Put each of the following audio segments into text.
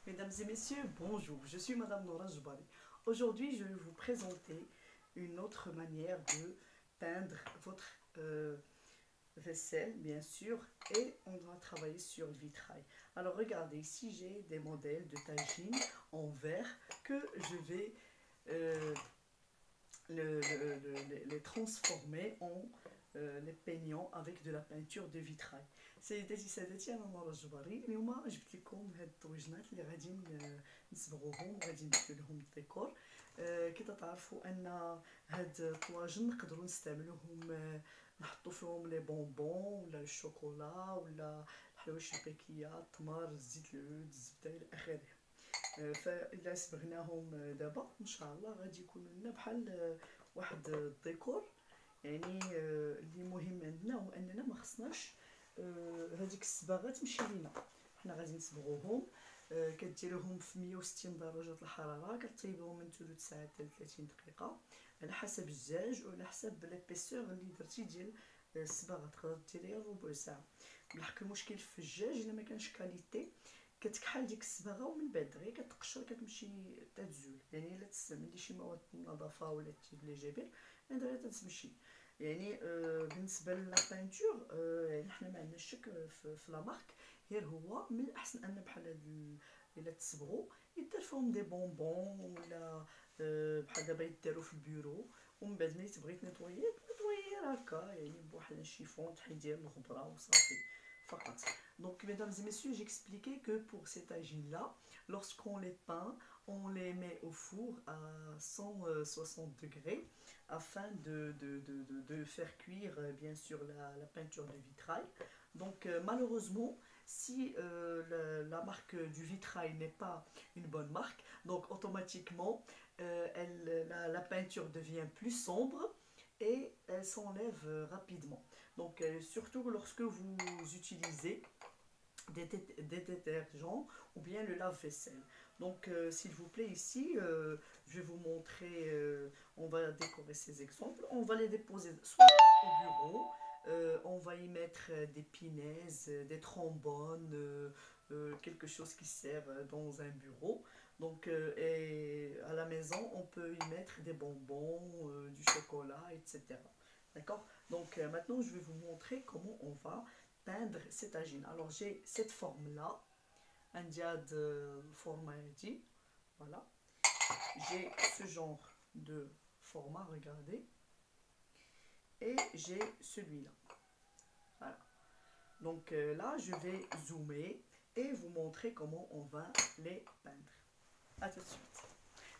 Mesdames et messieurs, bonjour, je suis Madame Nora Jbari. Aujourd'hui, je vais vous présenter une autre manière de peindre votre vaisselle, bien sûr, et on va travailler sur le vitrail. Alors regardez, ici j'ai des modèles de tagine en verre que je vais euh, les transformer en les peignants avec de la peinture de vitrail. سيداتي سادتي انا نورا الجباري اليوم جبت لكم هاد الطويجنات اللي غادي نصبغوهم وغادي ندير لهم الديكور. كي تعرفوا ان هاد الطواجن نقدروا نستعملوهم، نحطوا فيهم لي بونبون ولا الشوكولا ولا الحلويات الشباكيه، التمر، الزيت، العود، الزبده الى اخره. فإلا صبغناهم دابا ان شاء الله غادي يكونوا لنا بحال واحد الديكور. يعني اللي مهم عندنا هو اننا ما خصناش هذيك الصباغه تمشي لينا. حنا غادي نصبغوهم، كديروهم في 160 درجه الحراره، كطيبوهم من ثلث ساعه حتى 30 دقيقه على حسب الزاج وعلى حسب لابيسور اللي درتي ديال الصباغه. تقدر ديريها ربع ساعه. بالحق المشكل في الزاج الا ما كانش كاليتي كتكحل ديك الصباغه ومن بعد غير كتقشر كتمشي تتزول. يعني الا تستعملي شي مواد النظافه ولا لي جبر دغيا تتمشي. يعني بالنسبه للا بانتور، يعني حنا ما عندناش شك في لا مارك، غير هو من الاحسن ان بحال هاد الا تصبغوا يدير فيهم دي بونبون ولا بحال دابا يداروا في البيرو، ومن بعد ملي تبغي تنيطويي هكا، يعني بواحد الشيفون تحيدي الغبره وصافي فقط. Donc, mesdames et messieurs, j'expliquais que pour ces tagines-là, lorsqu'on les peint, on les met au four à 160 degrés afin de faire cuire, bien sûr, la peinture de vitrail. Donc, malheureusement, si la marque du vitrail n'est pas une bonne marque, donc automatiquement, la peinture devient plus sombre et elle s'enlève rapidement. Donc, surtout lorsque vous utilisez des détergents ou bien le lave-vaisselle. Donc, s'il vous plaît, ici, je vais vous montrer, on va décorer ces exemples. On va les déposer soit au bureau, on va y mettre des punaises, des trombones, quelque chose qui sert dans un bureau. Donc, et à la maison, on peut y mettre des bonbons, du chocolat, etc. D'accord? Donc, maintenant, je vais vous montrer comment on va peindre cette tagine. Alors, j'ai cette forme-là, un diade format-dit. Voilà. J'ai ce genre de format, regardez. Et j'ai celui-là. Voilà. Donc là, je vais zoomer et vous montrer comment on va les peindre. A tout de suite.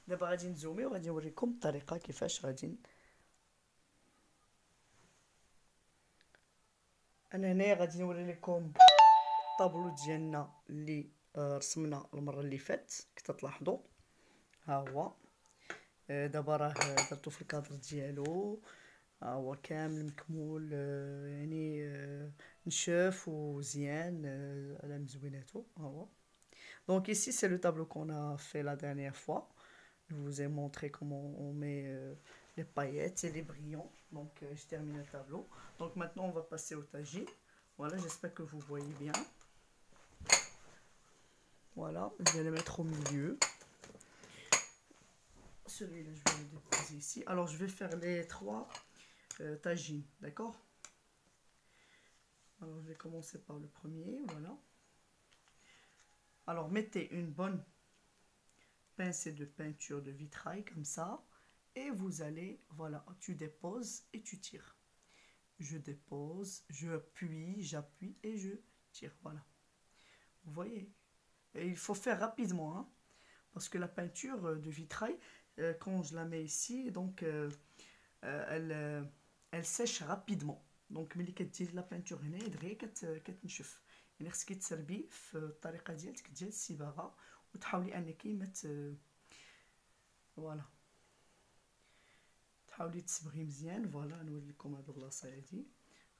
دابا غادي نزومي وغادي نوريكم الطريقه كيفاش غادي. انا هنايا غادي نوري لكم الطابلو ديالنا اللي رسمنا المره اللي فات. كتلاحظوا ها هو دابا راه درتو في الكادر ديالو، ها هو كامل مكمول، يعني نشاف وزيان على مزويناتو. ها هو. Donc ici c'est le tableau qu'on a fait la dernière fois. Je vous ai montré comment on met les paillettes et les brillants. Donc je termine le tableau. Donc maintenant on va passer au tagine. Voilà, j'espère que vous voyez bien. Voilà, je vais le mettre au milieu. Celui-là, je vais le déposer ici. Alors, je vais faire les trois tagines, d'accord? Alors, je vais commencer par le premier, voilà. Alors, mettez une bonne pincée de peinture de vitrail, comme ça. Et vous allez, voilà, tu déposes et tu tires. Je dépose, je appuie, j'appuie et je tire, voilà. Vous voyez? Et il faut faire rapidement, hein, parce que la peinture de vitrail, quand je la mets ici, donc elle sèche rapidement. Donc ملي كدير لا بانتور هنا دغيا كتنشف. يعني خصك تسربي في الطريقه ديالك ديال الصباغه وتحاولي انك ما فوالا تحاولي تصبغي مزيان. فوالا نوري لكم هاد البلاصه هادي.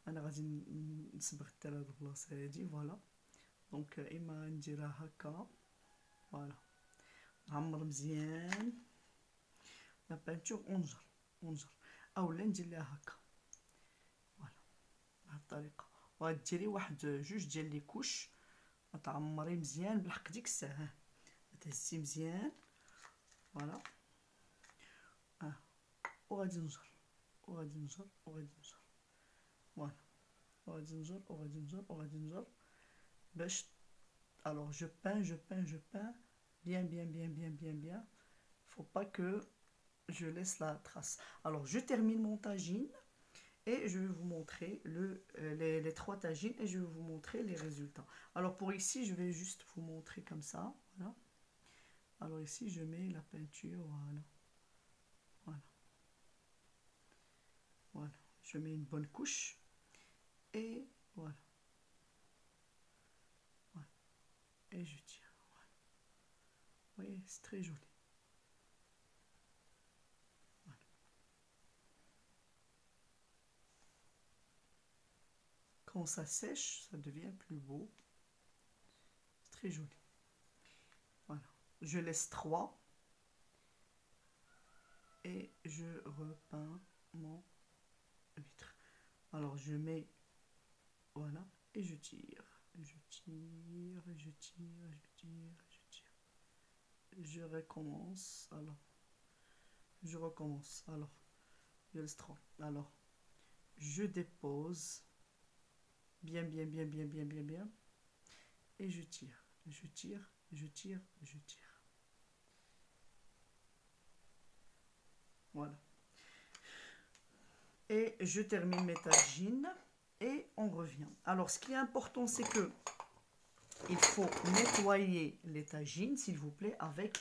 انا غادي نصبغ حتى لهاد البلاصه هادي. فوالا دونك اما نديرها هكا، فوالا نعمر مزيان لا بانتور ونجر اولا ندير ليها هكا. فوالا بهاد الطريقه. وغاديري واحد جوج ديال لي كوش، تعمري مزيان بالحق ديك الساعه. تهزي مزيان فوالا وغادي نجر وغادي نجر وغادي نجر فوالا وغادي نجر وغادي نجر وغادي نجر باش alors je peins bien. Faut pas que je laisse la trace. Alors je termine mon tagine et je vais vous montrer les 3 tagines et je vais vous montrer les résultats. Alors pour ici, je vais juste vous montrer comme ça. Voilà. Alors ici, je mets la peinture. Voilà. Voilà. Voilà. Je mets une bonne couche et voilà. Voilà. Et je tire. Voilà. Vous voyez, c'est très joli. Quand ça sèche, ça devient plus beau. C'est très joli. Voilà. Je laisse 3. Et je repeins mon vitre. Alors je mets, voilà, et je tire. Je tire, je tire, je tire, je tire. Je recommence. Alors, je recommence. Alors, je laisse 3. Alors, je dépose. Bien. Et je tire. Je tire, je tire, je tire. Voilà. Et je termine mes tagines. Et on revient. Alors, ce qui est important, c'est que il faut nettoyer les tagines, s'il vous plaît, avec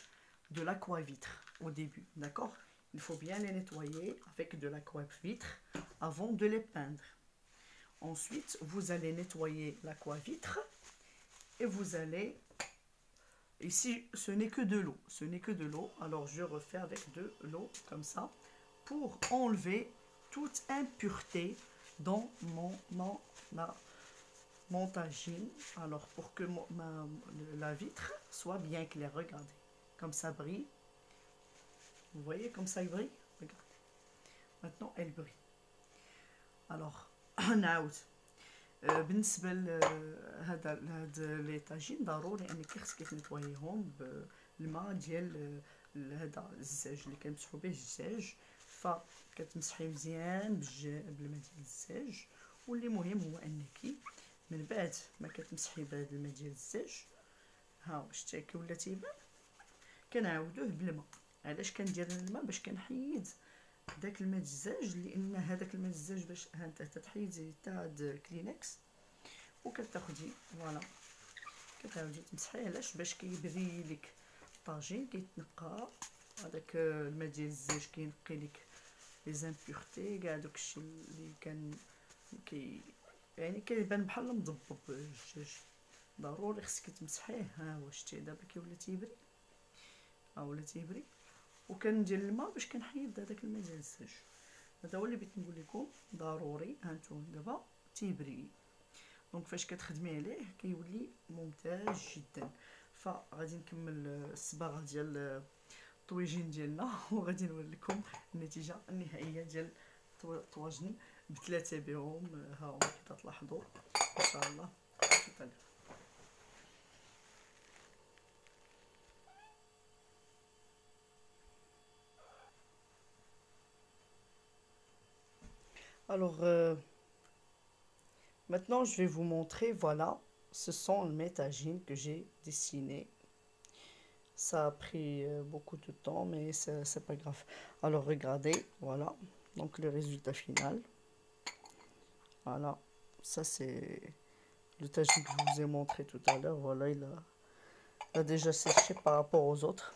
de l'aquavitre au début. D'accord? Il faut bien les nettoyer avec de l'aquavitre avant de les peindre. Ensuite, vous allez nettoyer l'aquavitre et vous allez... Ici, ce n'est que de l'eau. Ce n'est que de l'eau. Alors, je refais avec de l'eau comme ça pour enlever toute impureté dans mon tagine. Alors, pour que la vitre soit bien claire. Regardez. Comme ça brille. Vous voyez comme ça il brille? Regardez. Maintenant, elle brille. Alors, نعاود بالنسبه لهاد لي طاجين ضروري انك خصك تنيطويهم بالماء ديال هذا الزاج اللي كنمسحوا به الزاج فكتمسحي مزيان بالماء ديال الزاج واللي مهم هو انك من بعد ما كتمسحي بهذا الماء ديال الزاج ها شتي كي ولا تيبان كنعاودوه بالماء. علاش كندير الماء؟ باش كنحيد داك الماء الزاج لان هذاك الماء الزاج باش ها انت تحيدي تاع هاد كلينكس وكتاخدي فوالا كتعاودي تمسحيه. علاش؟ باش كيبري لك الطاجين كيتنقى هذاك الماء ديال الزاج كينقي لك لي زامبورتي كاع داكشي اللي كان يعني كيبان بحال مضبب الدجاج. ضروري خصك تمسحيه. ها هو شتي دابا كيولي تيبري ها ولا تيبري وكندير الماء باش كنحيد هذاك الماء ديال الزاج. هذا هو اللي بغيت نقول لكم ضروري. ها نتوما دابا تيبري دونك فاش كتخدمي عليه كيولي ممتاز جدا. فغادي نكمل الصباغه ديال الطويجين ديالنا وغادي نوري لكم النتيجه النهائيه ديال الطواجن بثلاثه بهم. ها هما كي تلاحظوا ان شاء الله. Alors, maintenant, je vais vous montrer, voilà, ce sont mes tagines que j'ai dessinées. Ça a pris beaucoup de temps, mais c'est pas grave. Alors, regardez, voilà, donc le résultat final. Voilà, ça c'est le tagine que je vous ai montré tout à l'heure. Voilà, il a déjà séché par rapport aux autres.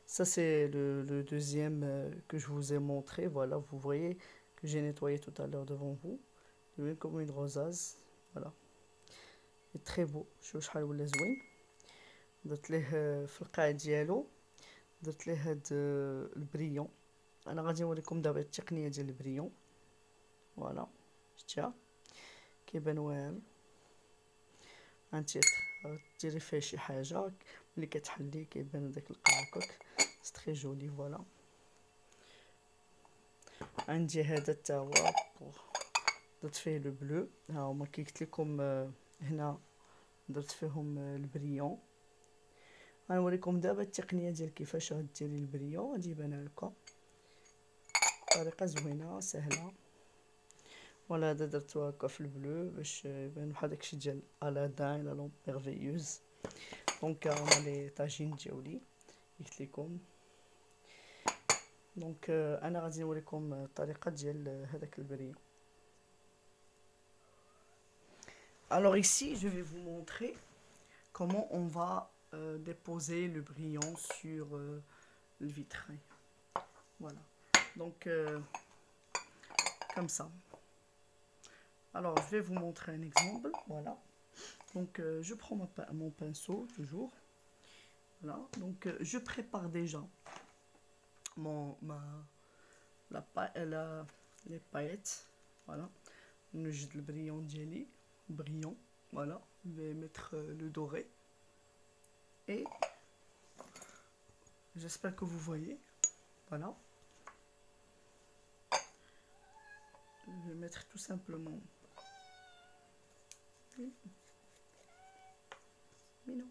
Ça c'est le deuxième que je vous ai montré. Voilà, vous voyez que j'ai nettoyé tout à l'heure devant vous. Il est comme une rosace. Voilà, il est très beau. شوفوا شحال ولا زوين. درت ليه في القاع ديالو درت ليه هاد البريون. انا غادي نوريكم دابا التقنيه ديال البريون. فوالا شتيها كيبان واعر. هانتي ديري فيه شي حاجه ملي كتحليه كيبان داك القاع هكاك. سي تري جولي. فوالا عندي هذا حتى هو درت فيه لو بلو. ها هما كي قلت لكم هنا درت فيهم البريون. غنوريكم دابا التقنيه ديال كيفاش غديري البريون. غادي يبان لكم طريقه زوينه سهله. ولا هذا درتو هكا في البلو باش يبان بحال داكشي ديال الادان لا لون ميرفيوز. دونك هما لي طاجين ديالي قلت لكم. دونك انا غادي نوريكم الطريقه ديال هذاك البريون. Alors ici, je vais vous montrer comment on va déposer le brillant sur le vitrail. Voilà. Donc, comme ça. Alors, je vais vous montrer un exemple. Voilà. Donc, je prends mon pinceau, toujours. Voilà. Donc, je prépare déjà les paillettes. Voilà. J'ai le brillant d'Yeli. Brillant, voilà, je vais mettre le doré et j'espère que vous voyez, voilà, je vais mettre tout simplement mais non.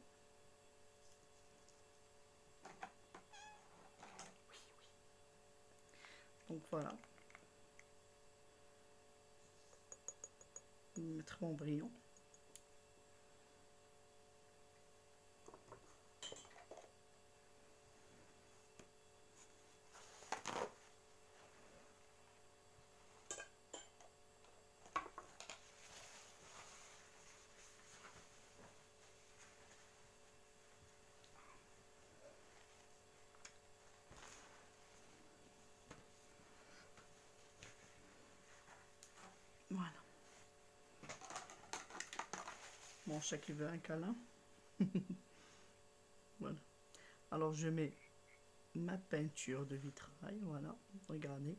Donc voilà, je vais mettre mon brillant. Voilà. Mon chat qui veut un câlin. Voilà. Alors je mets ma peinture de vitrail. Voilà. Regardez.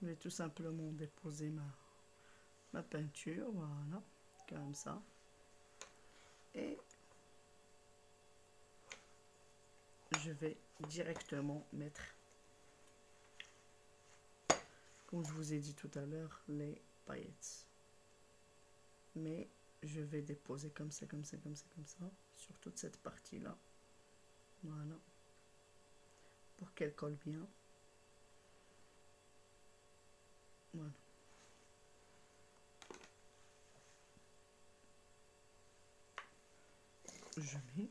Je vais tout simplement déposer ma peinture. Voilà. Comme ça. Et je vais directement mettre, comme je vous ai dit tout à l'heure, les paillettes. Mais je vais déposer comme ça, comme ça, comme ça, comme ça, sur toute cette partie-là. Voilà. Pour qu'elle colle bien. Voilà. Je mets.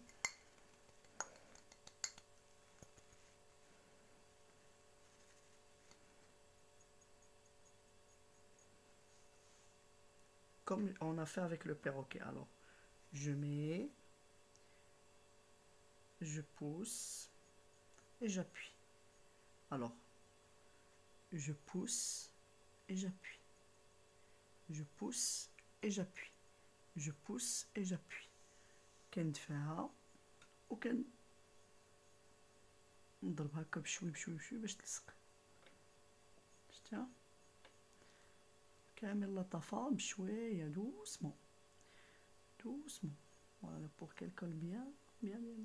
Comme on a fait avec le perroquet. Alors, je mets, je pousse et j'appuie. Alors, je pousse et j'appuie. Je pousse et j'appuie. Je pousse et j'appuie. كندفعها نضربها هكا بشوي بشوي بشوي باش تلصق. شفتها كامل لطافة بشوية doucement doucement. Voilà, pour qu'elle colle bien bien bien.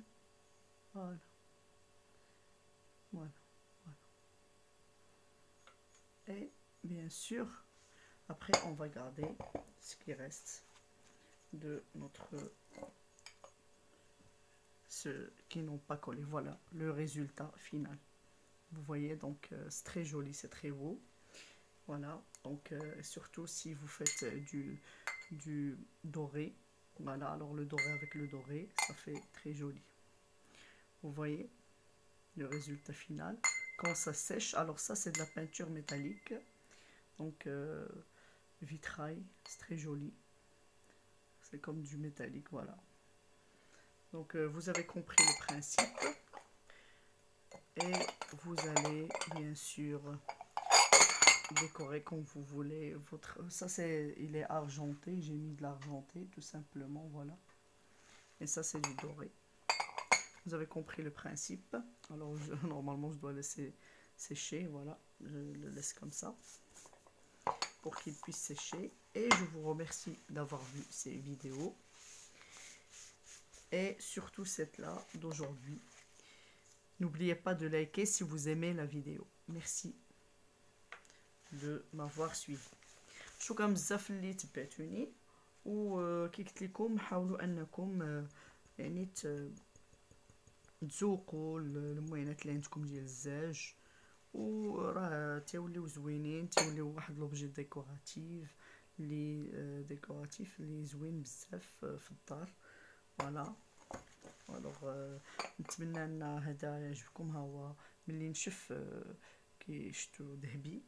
Voilà voilà voilà. Et bien sûr après on va garder ce qui reste de notre ceux qui n'ont pas collé. Voilà le résultat final. Vous voyez, donc c'est très joli, c'est très beau. Voilà, donc surtout si vous faites du doré. Voilà, alors le doré avec le doré, ça fait très joli. Vous voyez le résultat final. Quand ça sèche, alors ça c'est de la peinture métallique. Donc vitrail, c'est très joli. C'est comme du métallique, voilà. Donc vous avez compris le principe. Et vous allez bien sûr décorer comme vous voulez. Ça c'est, il est argenté, j'ai mis de l'argenté tout simplement, voilà. Et ça c'est du doré. Vous avez compris le principe. Alors normalement je dois laisser sécher, voilà. Je le laisse comme ça pour qu'il puisse sécher. Et je vous remercie d'avoir vu ces vidéos. Et surtout cette-là d'aujourd'hui. N'oubliez pas de liker si vous aimez la vidéo. Merci de m'avoir suivi. شكرا بزاف اللي تبعتوني وكي قلت لكم حاولوا انكم يعني تذوقوا الموينات اللي عندكم ديال الزاج، وراه تيوليو زوينين، تيوليو واحد لوبجي ديكوراتيف اللي زوين بزاف في الدار. فوالا. الوغ نتمنى ان هذا يعجبكم. ها هو ملي نشف كيشتو ذهبي،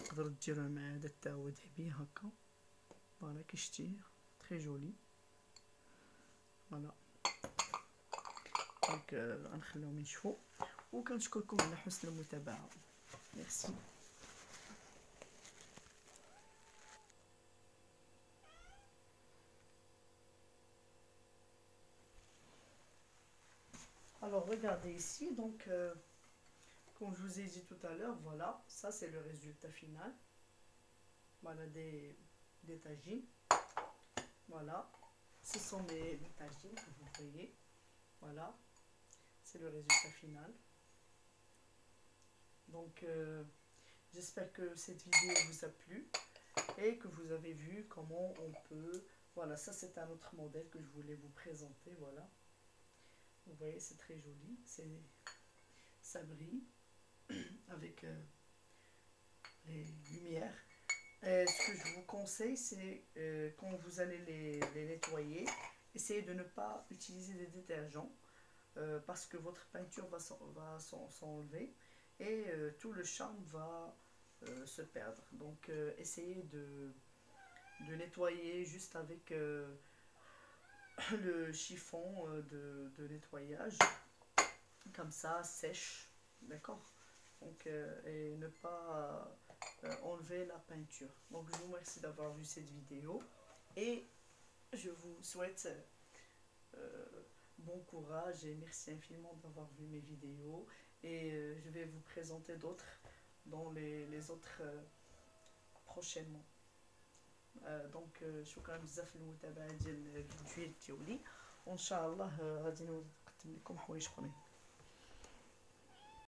تقدروا ديروه مع هذا حتى هو ذهبي هكا. فوالا كي شتي تري جولي. فوالا دونك غنخليهم ينشفوا، وكنشكركم على حسن المتابعه. ميرسي. Alors regardez ici, donc comme je vous ai dit tout à l'heure, voilà, ça c'est le résultat final. Voilà des tagines. Voilà, ce sont mes tagines que vous voyez. Voilà, c'est le résultat final. Donc j'espère que cette vidéo vous a plu et que vous avez vu comment on peut... Voilà, ça c'est un autre modèle que je voulais vous présenter. Voilà, vous voyez, c'est très joli, ça brille avec les lumières. Et ce que je vous conseille, c'est quand vous allez les nettoyer, essayez de ne pas utiliser des détergents parce que votre peinture va s'enlever et tout le charme va se perdre. Donc essayez de nettoyer juste avec le chiffon de nettoyage, comme ça, sèche, d'accord. Donc et ne pas enlever la peinture. Donc je vous remercie d'avoir vu cette vidéo et je vous souhaite bon courage et merci infiniment d'avoir vu mes vidéos, et je vais vous présenter d'autres dans les autres prochainement. دونك شكرا بزاف للمتابعه ديال الفيديو ديالي، وان شاء الله غادي نقدم لكم حوايج اخرين.